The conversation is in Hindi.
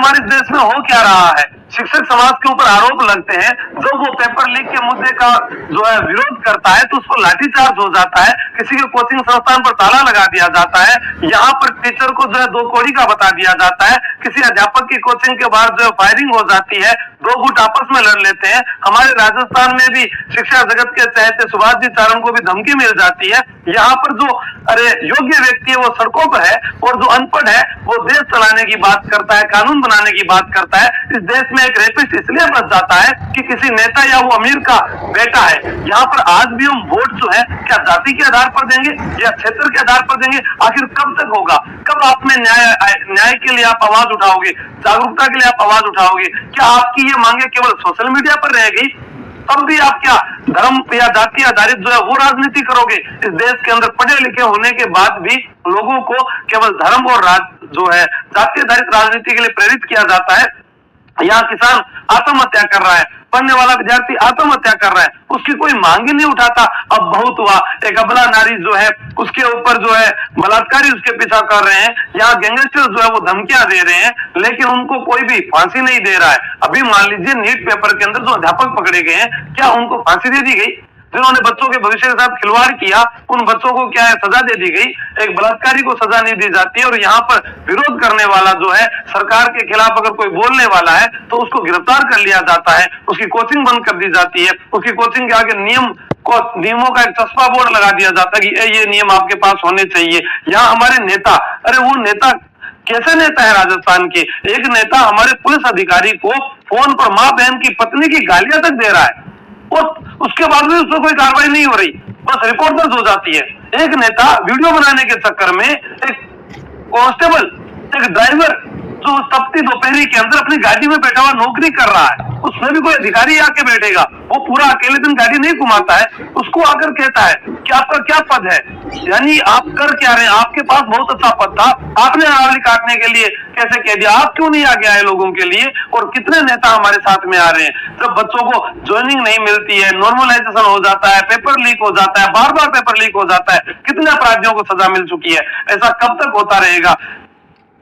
हमारे देश में हो क्या रहा है? शिक्षक समाज के ऊपर आरोप लगते हैं, जब वो पेपर लीक के मुद्दे का जो है विरोध करता है तो उस पर लाठीचार्ज हो जाता है, किसी के कोचिंग संस्थान पर ताला लगा दिया जाता है, यहाँ पर टीचर को जो है दो कौड़ी का बता दिया जाता है, किसी अध्यापक की कोचिंग के बाहर जो है फायरिंग हो जाती है, दो गुट आपस में लड़ लेते हैं। हमारे राजस्थान में भी शिक्षा जगत के चहेते सुभाष जी चारण को भी धमकी मिल जाती है। यहाँ पर जो योग्य व्यक्ति है वो सड़कों पर है और जो अनपढ़ है वो देश चलाने की बात करता है, कानून बनाने की बात करता है। इस देश में एक रेपिस्ट इसलिए बच जाता है कि किसी नेता या वो अमीर का बेटा है। यहाँ पर आज भी हम वोट जो है क्या जाति के आधार पर देंगे या क्षेत्र के आधार पर देंगे? आखिर कब तक होगा? कब आप में न्याय के लिए आप आवाज उठाओगे, जागरूकता के लिए आप आवाज उठाओगे? क्या आपकी ये मांगे केवल सोशल मीडिया पर रह गई? तब भी आप क्या धर्म या जाति आधारित जो है वो राजनीति करोगे? इस देश के अंदर पढ़े लिखे होने के बाद भी लोगों को केवल धर्म और जो है जाति आधारित राजनीति के लिए प्रेरित किया जाता है। यहाँ किसान आत्महत्या कर रहा है, पढ़ने वाला विद्यार्थी आत्महत्या कर रहा है, उसकी कोई मांग ही नहीं उठाता। अब बहुत हुआ, एक अबला नारी जो है उसके ऊपर जो है बलात्कारी उसके पीछा कर रहे हैं, यहाँ गैंगस्टर जो है वो धमकियां दे रहे हैं, लेकिन उनको कोई भी फांसी नहीं दे रहा है। अभी मान लीजिए नीट पेपर के अंदर जो अध्यापक पकड़े गए हैं, क्या उनको फांसी दे दी गई? जिन्होंने बच्चों के भविष्य के साथ खिलवाड़ किया उन बच्चों को क्या है सजा दे दी गई? एक बलात्कारी को सजा नहीं दी जाती है। और यहाँ पर विरोध करने वाला जो है सरकार के खिलाफ अगर कोई बोलने वाला है तो उसको गिरफ्तार कर लिया जाता है, उसकी कोचिंग बंद कर दी जाती है, उसकी कोचिंग के आगे नियमों का एक चस्पा बोर्ड लगा दिया जाता है कि ये नियम आपके पास होने चाहिए। यहाँ हमारे नेता, अरे वो नेता कैसे नेता है राजस्थान के? एक नेता हमारे पुलिस अधिकारी को फोन पर माँ बहन की पत्नी की गालियां तक दे रहा है और उसके बाद भी उस पर कोई कार्रवाई नहीं हो रही, बस रिपोर्ट दर्ज हो जाती है। एक नेता वीडियो बनाने के चक्कर में एक कांस्टेबल, एक ड्राइवर जो तपती दोपहरी के अंदर अपनी गाड़ी में बैठा हुआ नौकरी कर रहा है, उसमें भी कोई अधिकारी आके बैठेगा, वो पूरा अकेले दिन गाड़ी नहीं घुमाता है, उसको आकर कहता है कि आपका क्या पद है? यानी आप कर क्या रहे हैं? आपके पास बहुत अच्छा पद था, आपने अरावली काटने के लिए कैसे कह दिया? आप क्यों नहीं आगे आए लोगों के लिए? और कितने नेता हमारे साथ में आ रहे हैं, जब बच्चों को ज्वाइनिंग नहीं मिलती है, नॉर्मलाइजेशन हो जाता है, पेपर लीक हो जाता है, बार बार पेपर लीक हो जाता है, कितने अपराधियों को सजा मिल चुकी है। ऐसा कब तक होता रहेगा?